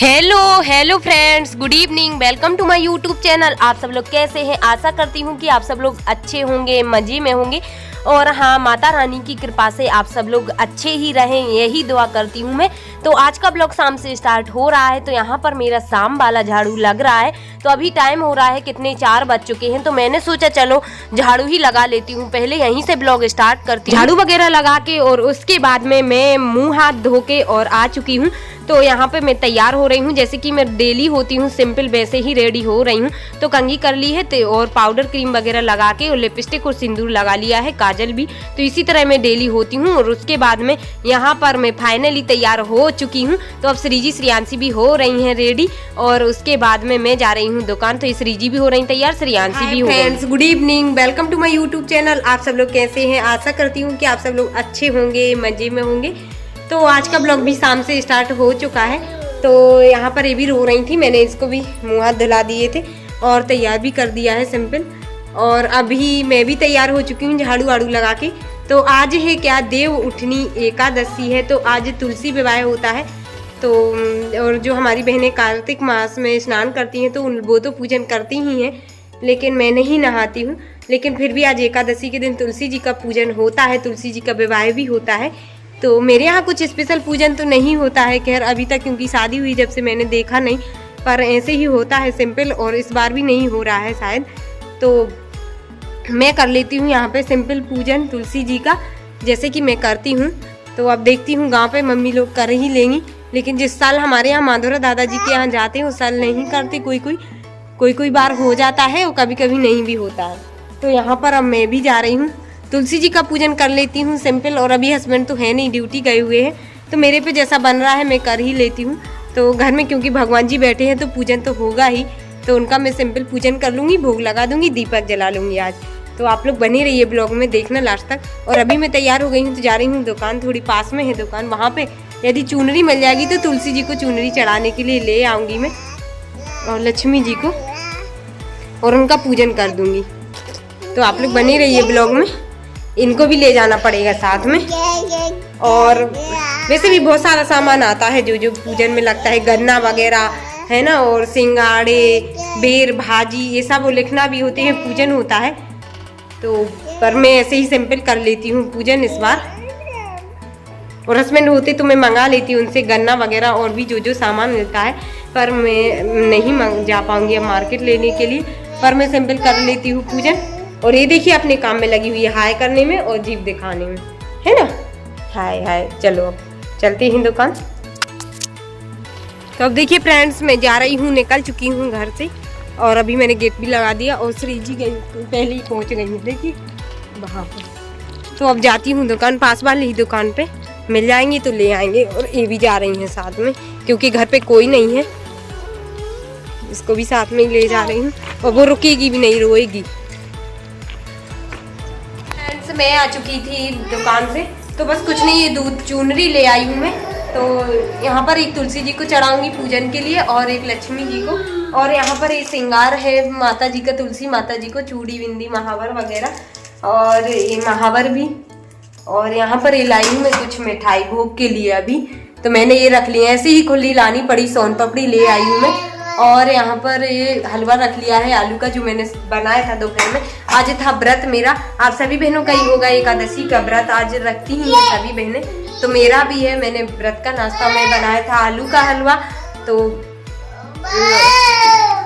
Hello friends, good evening. Welcome to my YouTube channel. आप सब लोग कैसे हैं? आशा करती हूँ कि आप सब लोग अच्छे होंगे, मज़े में होंगे। और हाँ, माता रानी की कृपा से आप सब लोग अच्छे ही रहें, यही दुआ करती हूँ मैं। तो आज का ब्लॉग शाम से स्टार्ट हो रहा है। तो यहाँ पर मेरा शाम वाला झाड़ू लग रहा है। तो अभी टाइम हो रहा है कितने 4 बज चुके हैं। तो मैंने सोचा चलो झाड़ू ही लगा लेती हूँ, पहले यहीं से ब्लॉग स्टार्ट करती हूँ। झाड़ू वगैरह लगा के और उसके बाद में मैं मुँह हाथ धो के और आ चुकी हूँ। तो यहाँ पे मैं तैयार हो रही हूँ, जैसे कि मैं डेली होती हूँ सिंपल वैसे ही रेडी हो रही हूँ। तो कंघी कर ली है और पाउडर क्रीम वगैरह लगा के और लिपस्टिक और सिंदूर लगा लिया है, काजल भी। तो इसी तरह मैं डेली होती हूँ। और उसके बाद में यहाँ पर मैं फाइनली तैयार हो चुकी हूँ। तो अब श्रीजी श्रियांशी भी हो रही हैं रेडी और उसके बाद में मैं जा रही हूँ दुकान। तो श्रीजी भी हो रही तैयार, श्रियांशी भी हो रही। Friends, good evening, welcome to my YouTube channel. आप सब लोग कैसे हैं? आशा करती हूँ कि आप सब लोग अच्छे होंगे, मजे में होंगे। तो आज का ब्लॉग भी शाम से स्टार्ट हो चुका है। तो यहाँ पर ये भी रो रही थी, मैंने इसको भी मुँह हाथ धुला दिए थे और तैयार भी कर दिया है सिंपल। और अभी मैं भी तैयार हो चुकी हूँ झाड़ू वाड़ू लगा के। तो आज है क्या, देव उठनी एकादशी है। तो आज तुलसी विवाह होता है। तो और जो हमारी बहनें कार्तिक मास में स्नान करती हैं तो वो तो पूजन करती ही हैं, लेकिन मैं नहीं नहाती हूँ। लेकिन फिर भी आज एकादशी के दिन तुलसी जी का पूजन होता है, तुलसी जी का विवाह भी होता है। तो मेरे यहाँ कुछ स्पेशल पूजन तो नहीं होता है खैर अभी तक, क्योंकि शादी हुई जब से मैंने देखा नहीं। पर ऐसे ही होता है सिंपल, और इस बार भी नहीं हो रहा है शायद। तो मैं कर लेती हूँ यहाँ पे सिंपल पूजन तुलसी जी का, जैसे कि मैं करती हूँ। तो अब देखती हूँ गांव पे मम्मी लोग कर ही लेंगी, लेकिन जिस साल हमारे यहाँ माधुरा दादाजी के यहाँ जाते हैं उस साल नहीं करते। कोई बार हो जाता है और कभी कभी नहीं भी होता है। तो यहाँ पर अब मैं भी जा रही हूँ, तुलसी जी का पूजन कर लेती हूँ सिंपल। और अभी हस्बैंड तो है नहीं, ड्यूटी गए हुए हैं। तो मेरे पे जैसा बन रहा है मैं कर ही लेती हूँ। तो घर में क्योंकि भगवान जी बैठे हैं तो पूजन तो होगा ही। तो उनका मैं सिंपल पूजन कर लूँगी, भोग लगा दूँगी, दीपक जला लूँगी आज। तो आप लोग बने रहिए ब्लॉग में, देखना लास्ट तक। और अभी मैं तैयार हो गई हूँ तो जा रही हूँ दुकान, थोड़ी पास में है दुकान। वहाँ पे यदि चुनरी मिल जाएगी तो तुलसी जी को चुनरी चढ़ाने के लिए ले आऊँगी मैं, और लक्ष्मी जी को, और उनका पूजन कर दूँगी। तो आप लोग बने रहिए ब्लॉग में, इनको भी ले जाना पड़ेगा साथ में। और वैसे भी बहुत सारा सामान आता है जो पूजन में लगता है, गन्ना वगैरह है ना, और सिंगाड़े, बेर, भाजी, ये सब लिखना भी होते हैं, पूजन होता है। तो पर मैं ऐसे ही सिंपल कर लेती हूँ पूजन इस बार। और हस्बैंड होते तो मैं मंगा लेती हूँ उनसे गन्ना वगैरह और भी जो सामान मिलता है। पर मैं नहीं जा पाऊँगी अब मार्केट लेने के लिए, पर मैं सिंपल कर लेती हूँ पूजन। और ये देखिए अपने काम में लगी हुई है, हाय करने में और जीभ दिखाने में, है ना। हाय हाय, चलो अब चलते हैं दुकान। तो अब देखिए फ्रेंड्स, मैं जा रही हूँ, निकल चुकी हूँ घर से। और अभी मैंने गेट भी लगा दिया और श्रीजी गई पहले ही पहुँच गई है, देखिए वहाँ पर। तो अब जाती हूँ दुकान, पास वाली ही दुकान पे मिल जाएंगी तो ले आएंगे। और ये भी जा रही हैं साथ में, क्योंकि घर पे कोई नहीं है, इसको भी साथ में ही ले जा रही हूँ। और वो रुकेगी भी नहीं, रोएगी। मैं आ चुकी थी दुकान से, तो बस कुछ नहीं, ये दूध चुनरी ले आई हूँ मैं। तो यहाँ पर एक तुलसी जी को चढ़ाऊंगी पूजन के लिए और एक लक्ष्मी जी को। और यहाँ पर एक श्रृंगार है माता जी का, तुलसी माता जी को चूड़ी, बिंदी, महावर वगैरह, और ये महावर भी। और यहाँ पर ये लाई हूँ मैं कुछ मिठाई भोग के लिए अभी। तो मैंने ये रख लिया, ऐसे ही खुली लानी पड़ी, सोन पापड़ी ले आई हूँ मैं। और यहाँ पर ये हलवा रख लिया है आलू का, जो मैंने बनाया था दोपहर में। आज था व्रत मेरा, आप सभी बहनों का ही होगा एकादशी का व्रत, आज रखती ही हैं सभी बहनें। तो मेरा भी है, मैंने व्रत का नाश्ता में बनाया था आलू का हलवा। तो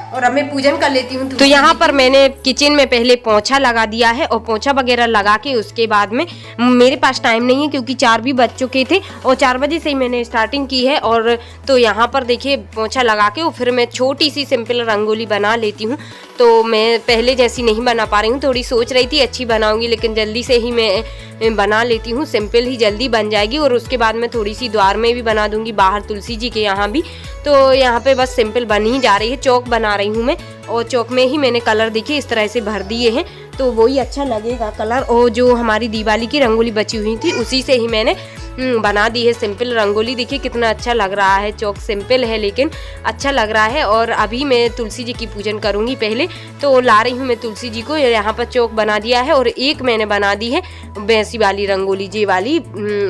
और अब मैं पूजन कर लेती हूँ। तो यहाँ पर मैंने किचन में पहले पोंछा लगा दिया है, और पोंछा वगैरह लगा के उसके बाद में मेरे पास टाइम नहीं है क्योंकि 4 भी बज चुके थे और 4 बजे से ही मैंने स्टार्टिंग की है। और तो यहाँ पर देखिए पोंछा लगा के और फिर मैं छोटी सी सिंपल रंगोली बना लेती हूँ। तो मैं पहले जैसी नहीं बना पा रही हूँ, थोड़ी सोच रही थी अच्छी बनाऊंगी, लेकिन जल्दी से ही मैं बना लेती हूँ, सिंपल ही जल्दी बन जाएगी। और उसके बाद मैं थोड़ी सी द्वार में भी बना दूंगी, बाहर तुलसी जी के यहाँ भी। तो यहाँ पे बस सिंपल बन ही जा रही है, चौक बना रही हूँ मैं। और चौक में ही मैंने कलर देखिए इस तरह से भर दिए हैं, तो वही अच्छा लगेगा कलर। और जो हमारी दिवाली की रंगोली बची हुई थी उसी से ही मैंने बना दी है सिंपल रंगोली। देखिए कितना अच्छा लग रहा है, चौक सिंपल है लेकिन अच्छा लग रहा है। और अभी मैं तुलसी जी की पूजन करूँगी। पहले तो ला रही हूँ मैं तुलसी जी को, यहाँ पर चौक बना दिया है और एक मैंने बना दी है वैसी वाली रंगोली, जे वाली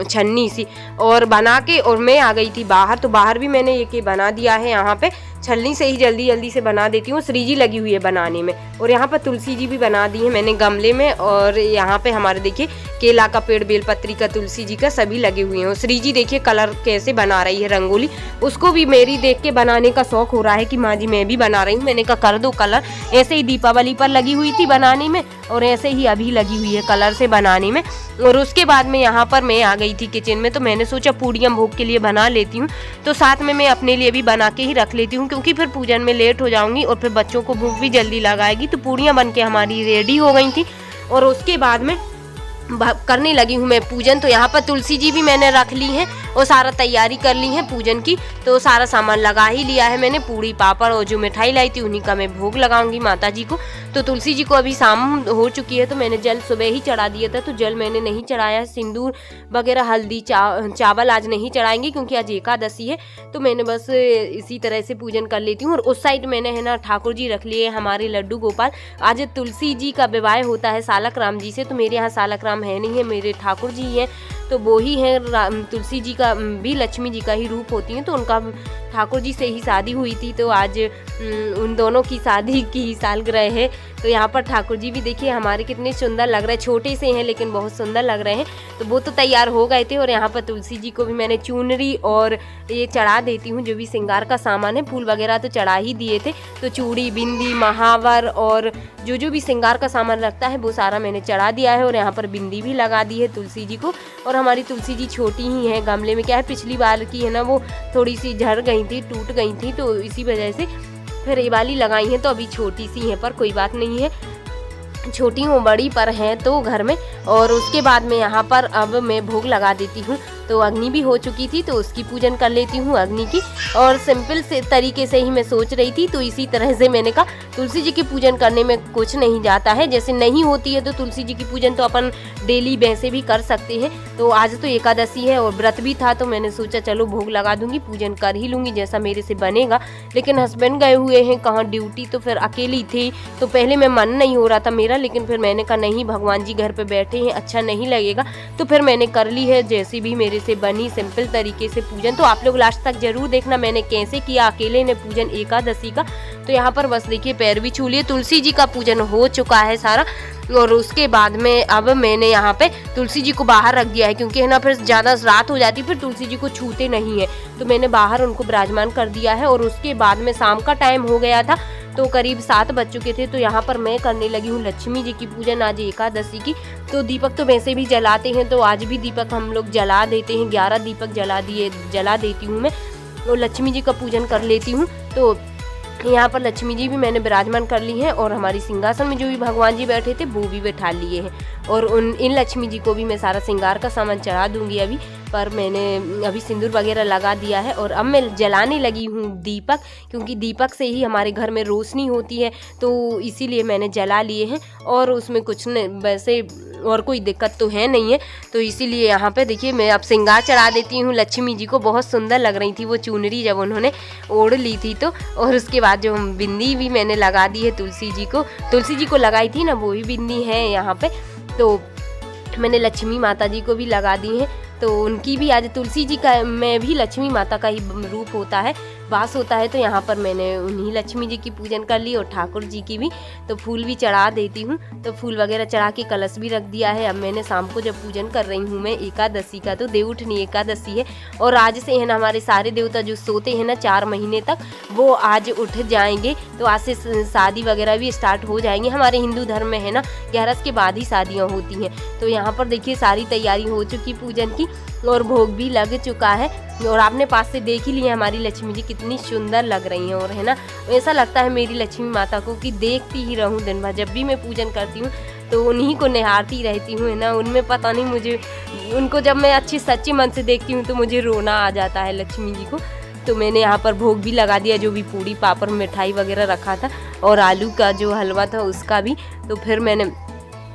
छन्नी सी, और बना के और मैं आ गई थी बाहर। तो बाहर भी मैंने एक बना दिया है, यहाँ पे छलनी से ही जल्दी जल्दी से बना देती हूँ। श्री जी लगी हुई है बनाने में, और यहाँ पर तुलसी जी भी बना दी है मैंने गमले में। और यहाँ पे हमारे देखिए केला का पेड़, बेलपत्री का, तुलसी जी का सभी लगे हुए हैं। और श्री जी देखिए कलर कैसे बना रही है रंगोली, उसको भी मेरी देख के बनाने का शौक हो रहा है कि माँ जी मैं भी बना रही हूँ। मैंने कहा कर दो कलर। ऐसे ही दीपावली पर लगी हुई थी बनाने में, और ऐसे ही अभी लगी हुई है कलर से बनाने में। और उसके बाद में यहाँ पर मैं आ गई थी किचन में, तो मैंने सोचा पूड़ियाँ भोग के लिए बना लेती हूँ, तो साथ में मैं अपने लिए भी बना के ही रख लेती हूँ, क्योंकि फिर पूजन में लेट हो जाऊंगी और फिर बच्चों को भूख भी जल्दी लगाएगी। तो पूड़ियाँ बन के हमारी रेडी हो गई थी, और उसके बाद में करने लगी हूँ मैं पूजन। तो यहाँ पर तुलसी जी भी मैंने रख ली है और सारा तैयारी कर ली है पूजन की। तो सारा सामान लगा ही लिया है मैंने, पूड़ी पापड़ और जो मिठाई लाई थी उन्हीं का मैं भोग लगाऊंगी माता जी को। तो तुलसी जी को अभी शाम हो चुकी है, तो मैंने जल सुबह ही चढ़ा दिया था, तो जल मैंने नहीं चढ़ाया। सिंदूर वगैरह, हल्दी, चावल आज नहीं चढ़ाएंगे क्योंकि आज एकादशी है। तो मैंने बस इसी तरह से पूजन कर लेती हूँ। और उस साइड मैंने है ना ठाकुर जी रख लिए हमारे लड्डू गोपाल। आज तुलसी जी का विवाह होता है सालक राम जी से, तो मेरे यहाँ सालक राम है नहीं है, मेरे ठाकुर जी हैं, तो वो ही है। तुलसी जी का भी लक्ष्मी जी का ही रूप होती हैं, तो उनका ठाकुर जी से ही शादी हुई थी, तो आज उन दोनों की शादी की सालगिरह है। तो यहाँ पर ठाकुर जी भी देखिए हमारे कितने सुंदर लग रहे हैं, छोटे से हैं लेकिन बहुत सुंदर लग रहे हैं। तो वो तो तैयार हो गए थे। और यहाँ पर तुलसी जी को भी मैंने चुनरी और ये चढ़ा देती हूँ, जो भी श्रृंगार का सामान है, फूल वगैरह तो चढ़ा ही दिए थे। तो चूड़ी, बिंदी, महावर और जो भी श्रृंगार का सामान लगता है वो सारा मैंने चढ़ा दिया है। और यहाँ पर बिंदी भी लगा दी है तुलसी जी को। और हमारी तुलसी जी छोटी ही है, गमले में क्या है पिछली बार की है ना वो थोड़ी सी झड़ गई थी, टूट गई थी, तो इसी वजह से फिर ये वाली लगाई है। तो अभी छोटी सी है, पर कोई बात नहीं है, छोटी हूँ बड़ी पर है तो घर में। और उसके बाद में यहाँ पर अब मैं भोग लगा देती हूँ। तो अग्नि भी हो चुकी थी, तो उसकी पूजन कर लेती हूँ अग्नि की। और सिंपल से तरीके से ही मैं सोच रही थी, तो इसी तरह से मैंने कहा तुलसी जी की पूजन करने में कुछ नहीं जाता है। जैसे नहीं होती है तो तुलसी जी की पूजन तो अपन डेली वैसे भी कर सकते हैं। तो आज तो एकादशी है और व्रत भी था, तो मैंने सोचा चलो भोग लगा दूंगी, पूजन कर ही लूँगी जैसा मेरे से बनेगा। लेकिन हस्बैंड गए हुए हैं कहाँ ड्यूटी, तो फिर अकेली थी। तो पहले मैं मन नहीं हो रहा था मेरा, लेकिन फिर मैंने कहा नहीं, भगवान जी घर पे बैठे हैं, अच्छा नहीं लगेगा। तो फिर मैंने कर ली है जैसी भी मेरे से बनी सिंपल तरीके से पूजन। तो आप लोग लास्ट तक जरूर देखना मैंने कैसे किया अकेले ने पूजन एकादशी का। तो यहाँ पर बस देखिए पैर भी छू लिए, तुलसी जी का पूजन हो चुका है सारा। और उसके बाद में अब मैंने यहाँ पे तुलसी जी को बाहर रख दिया है, क्योंकि है ना फिर ज़्यादा रात हो जाती, फिर तुलसी जी को छूते नहीं है, तो मैंने बाहर उनको विराजमान कर दिया है। और उसके बाद में शाम का टाइम हो गया था, तो करीब 7 बज चुके थे। तो यहाँ पर मैं करने लगी हूँ लक्ष्मी जी की पूजन आज एकादशी की। तो दीपक तो वैसे भी जलाते हैं, तो आज भी दीपक हम लोग जला देते हैं, 11 दीपक जला देती हूँ मैं, और लक्ष्मी जी का पूजन कर लेती हूँ। तो यहाँ पर लक्ष्मी जी भी मैंने विराजमान कर ली है, और हमारी सिंहासन में जो भी भगवान जी बैठे थे वो भी बैठा लिए हैं। और इन लक्ष्मी जी को भी मैं सारा श्रृंगार का सामान चढ़ा दूंगी अभी, पर मैंने अभी सिंदूर वगैरह लगा दिया है। और अब मैं जलाने लगी हूँ दीपक, क्योंकि दीपक से ही हमारे घर में रोशनी होती है, तो इसीलिए मैंने जला लिए हैं। और उसमें कुछ वैसे और कोई दिक्कत तो है नहीं है, तो इसीलिए यहाँ पे देखिए मैं अब श्रृंगार चढ़ा देती हूँ लक्ष्मी जी को। बहुत सुंदर लग रही थी वो चुनरी जब उन्होंने ओढ़ ली थी तो। और उसके बाद जो बिंदी भी मैंने लगा दी है तुलसी जी को लगाई थी ना, वो ही बिंदी है यहाँ पे। तो मैंने लक्ष्मी माता जी को भी लगा दी है, तो उनकी भी आज तुलसी जी का में भी लक्ष्मी माता का ही रूप होता है, वास होता है। तो यहाँ पर मैंने उन्हीं लक्ष्मी जी की पूजन कर ली, और ठाकुर जी की भी। तो फूल भी चढ़ा देती हूँ, तो फूल वगैरह चढ़ा के कलश भी रख दिया है। अब मैंने शाम को जब पूजन कर रही हूँ मैं एकादशी का, तो देवउठनी एकादशी है, और आज से है ना हमारे सारे देवता जो सोते हैं ना 4 महीने तक, वो आज उठ जाएंगे। तो आज से शादी वगैरह भी स्टार्ट हो जाएंगे। हमारे हिंदू धर्म में है ना 11 के बाद ही शादियाँ होती हैं। तो यहाँ पर देखिए सारी तैयारी हो चुकी पूजन की, और भोग भी लग चुका है। और आपने पास से देख ही लिया हमारी लक्ष्मी जी कितनी सुंदर लग रही हैं। और है ना ऐसा लगता है मेरी लक्ष्मी माता को कि देखती ही रहूं दिन भर। जब भी मैं पूजन करती हूँ तो उन्हीं को निहारती रहती हूँ, है ना। उनमें पता नहीं, मुझे उनको जब मैं अच्छी सच्चे मन से देखती हूँ तो मुझे रोना आ जाता है लक्ष्मी जी को। तो मैंने यहाँ पर भोग भी लगा दिया, जो भी पूड़ी पापड़ मिठाई वगैरह रखा था, और आलू का जो हलवा था उसका भी। तो फिर मैंने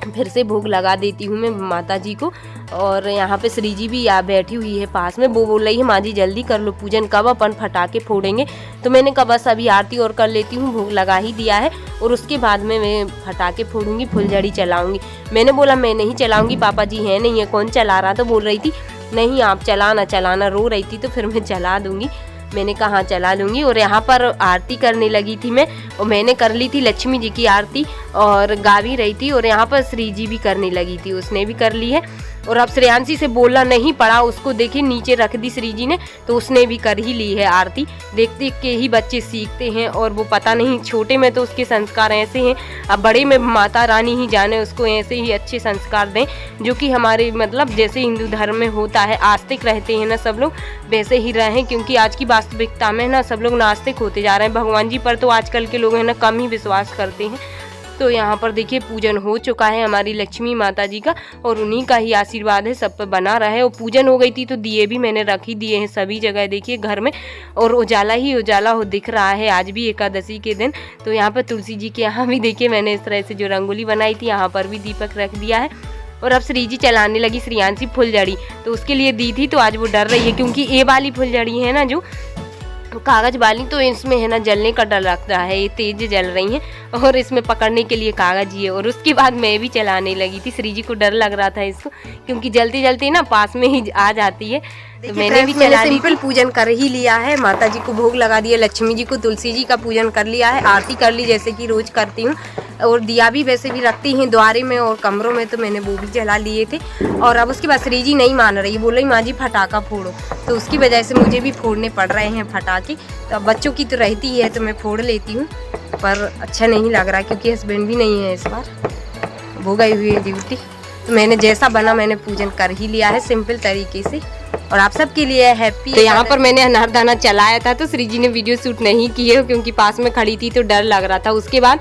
फिर से भोग लगा देती हूँ मैं माता जी को। और यहाँ पे श्री जी भी बैठी हुई है पास में। वो बोल रही है माँ जी जल्दी कर लो पूजन, कब अपन फटाके फोड़ेंगे। तो मैंने कहा बस अभी आरती और कर लेती हूँ, भोग लगा ही दिया है और उसके बाद में मैं फटाके फोड़ूंगी, फुलझड़ी चलाऊंगी। मैंने बोला मैं नहीं चलाऊंगी, पापा जी है नहीं है, कौन चला रहा। तो बोल रही थी नहीं आप चलाना, रो रही थी। तो फिर मैं चला दूंगी, मैंने कहा चला लूँगी। और यहाँ पर आरती करने लगी थी मैं, और मैंने कर ली थी लक्ष्मी जी की आरती और गा भी रही थी। और यहाँ पर श्री जी भी करने लगी थी, उसने भी कर ली है। और अब श्रेयांशी से बोलना नहीं पड़ा उसको, देखिए नीचे रख दी श्री जी ने, तो उसने भी कर ही ली है आरती। देख देख के ही बच्चे सीखते हैं, और वो पता नहीं छोटे में तो उसके संस्कार ऐसे हैं, अब बड़े में माता रानी ही जाने उसको ऐसे ही अच्छे संस्कार दें, जो कि हमारे मतलब जैसे हिंदू धर्म में होता है, आस्तिक रहते हैं ना सब लोग, वैसे ही रहें। क्योंकि आज की वास्तविकता में ना सब लोग नास्तिक होते जा रहे हैं, भगवान जी पर तो आजकल के लोग हैं ना कम ही विश्वास करते हैं। तो यहाँ पर देखिए पूजन हो चुका है हमारी लक्ष्मी माता जी का, और उन्हीं का ही आशीर्वाद है सब पर बना रहा है। और पूजन हो गई थी तो दिए भी मैंने रख ही दिए हैं सभी जगह, देखिए घर में, और उजाला ही उजाला हो दिख रहा है आज भी एकादशी के दिन। तो यहाँ पर तुलसी जी के यहाँ भी देखिए मैंने इस तरह से जो रंगोली बनाई थी यहाँ पर भी दीपक रख दिया है। और अब श्री जी चलाने लगी श्रेयांशी फुलझड़ी, तो उसके लिए दी थी, तो आज वो डर रही है क्योंकि ये वाली फुलझड़ी है ना जो कागज वाली, तो इसमें है ना जलने का डर लगता है, ये तेज जल रही हैं और इसमें पकड़ने के लिए कागज ही है। और उसके बाद मैं भी चलाने लगी थी, श्री जी को डर लग रहा था इसको, क्योंकि जलते जलते ना पास में ही आ जाती है। तो मैंने भी चला ली। सिंपल पूजन कर ही लिया है, माता जी को भोग लगा दिया, लक्ष्मी जी को, तुलसी जी का पूजन कर लिया है, आरती कर ली जैसे कि रोज करती हूँ। और दिया भी वैसे भी रखती हैं द्वारे में और कमरों में, तो मैंने वो भी जला लिए थे। और अब उसके बाद श्री जी नहीं मान रही, बोल रही माँ जी फटाका फोड़ो, तो उसकी वजह से मुझे भी फोड़ने पड़ रहे हैं फटाके। तो अब बच्चों की तो रहती है तो मैं फोड़ लेती हूँ, पर अच्छा नहीं लग रहा क्योंकि हस्बैंड भी नहीं है इस बार, वो गई हुई है ड्यूटी। तो मैंने जैसा बना मैंने पूजन कर ही लिया है सिंपल तरीके से, और आप सबके लिए हैप्पी। तो यहाँ पर मैंने अनारदाना चलाया था, तो श्री जी ने वीडियो शूट नहीं की है क्योंकि पास में खड़ी थी तो डर लग रहा था। उसके बाद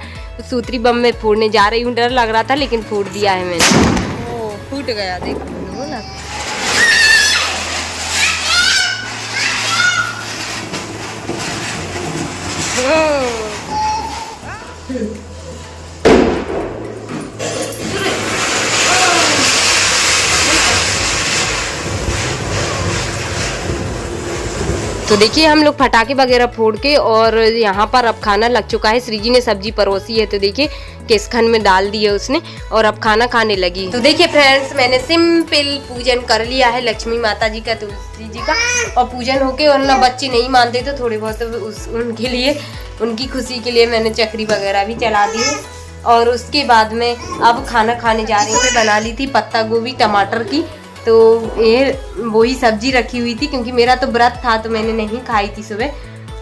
सूत्री बम में फोड़ने जा रही हूँ, डर लग रहा था लेकिन फोड़ दिया है मैंने। ओ फूट गया देखो ना। तो देखिए हम लोग फटाके वगैरह फोड़ के, और यहाँ पर अब खाना लग चुका है। श्री जी ने सब्जी परोसी है, तो देखिए किस खन में डाल दी है उसने, और अब खाना खाने लगी। तो देखिए फ्रेंड्स मैंने सिंपल पूजन कर लिया है लक्ष्मी माता जी का, तुलसी जी का, और पूजन होके, और ना बच्चे नहीं मानते तो थोड़े बहुत उनके लिए, उनकी खुशी के लिए मैंने चक्री वगैरह भी चला दी है। और उसके बाद में अब खाना खाने जा रही हूँ। बना ली थी पत्ता गोभी टमाटर की, तो ये वही सब्जी रखी हुई थी क्योंकि मेरा तो व्रत था तो मैंने नहीं खाई थी सुबह,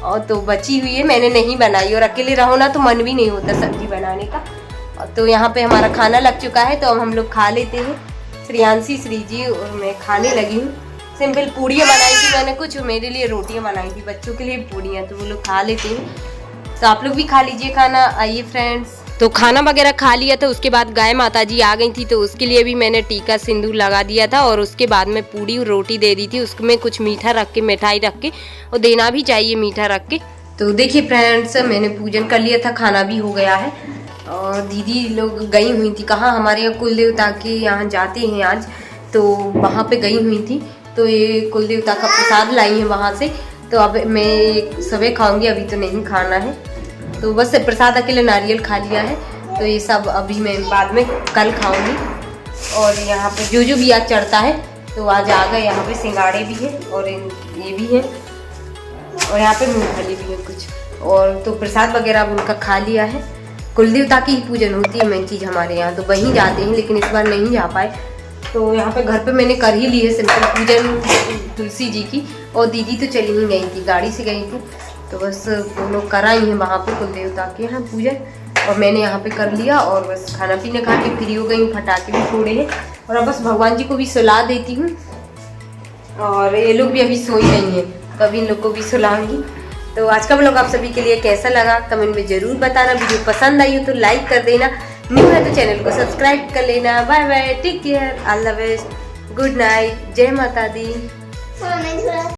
और तो बची हुई है मैंने नहीं बनाई, और अकेले रहो ना तो मन भी नहीं होता सब्जी बनाने का। तो यहाँ पे हमारा खाना लग चुका है, तो अब हम लोग खा लेते हैं। श्रेयांशी, श्री जी और मैं खाने लगी हूँ। सिंपल पूड़ियाँ बनाई थी मैंने, कुछ मेरे लिए रोटियाँ बनाई थी, बच्चों के लिए पूड़ियाँ, तो वो लोग खा लेते हैं। तो आप लोग भी खा लीजिए खाना, आइए फ्रेंड्स। तो खाना वगैरह खा लिया था, उसके बाद गाय माता जी आ गई थी, तो उसके लिए भी मैंने टीका सिंदूर लगा दिया था, और उसके बाद में पूड़ी और रोटी दे दी थी, उसमें कुछ मीठा रख के, मिठाई रख के, और देना भी चाहिए मीठा रख के। तो देखिए फ्रेंड्स मैंने पूजन कर लिया था, खाना भी हो गया है, और दीदी लोग गई हुई थी कहाँ, हमारे यहाँ कुल देवता के यहाँ जाते हैं आज, तो वहाँ पे गई हुई थी। तो ये कुल देवता का प्रसाद लाई है वहाँ से, तो अब मैं सुबह खाऊंगी, अभी तो नहीं खाना है। तो बस प्रसाद अकेले नारियल खा लिया है, तो ये सब अभी मैं बाद में कल खाऊंगी। और यहाँ पे जो जो भी आज चढ़ता है तो आज आ गए, यहाँ पे सिंगाड़े भी हैं और ये भी हैं, और यहाँ पे मूंगफली भी है कुछ, और तो प्रसाद वगैरह अब उनका खा लिया है। कुल देवता की ही पूजन होती है मेन चीज़ हमारे यहाँ, तो वहीं जाते हैं, लेकिन इस बार नहीं जा पाए। तो यहाँ पे घर पे मैंने कर ही ली है सिंपल पूजन तुलसी जी की, और दीदी तो चली ही गई थी, गाड़ी से गई थी, तो बस वो लोग कराई हैं वहाँ पे कुल देवता के यहाँ पूजन, और मैंने यहाँ पे कर लिया, और बस खाना पीना खा के फ्री हो गई, फटाके भी फोड़े हैं, और अब बस भगवान जी को भी सुला देती हूँ। और ये लोग भी अभी सोई नहीं है, तो अभी इन लोग को भी सुलाऊंगी। तो आज का व्लॉग आप सभी के लिए कैसा लगा कमेंट में ज़रूर बताना। वीडियो पसंद आई हो तो लाइक कर देना, न्यू है तो चैनल को सब्सक्राइब कर लेना। Bye bye, take care, all the best, good night, जय माता दी।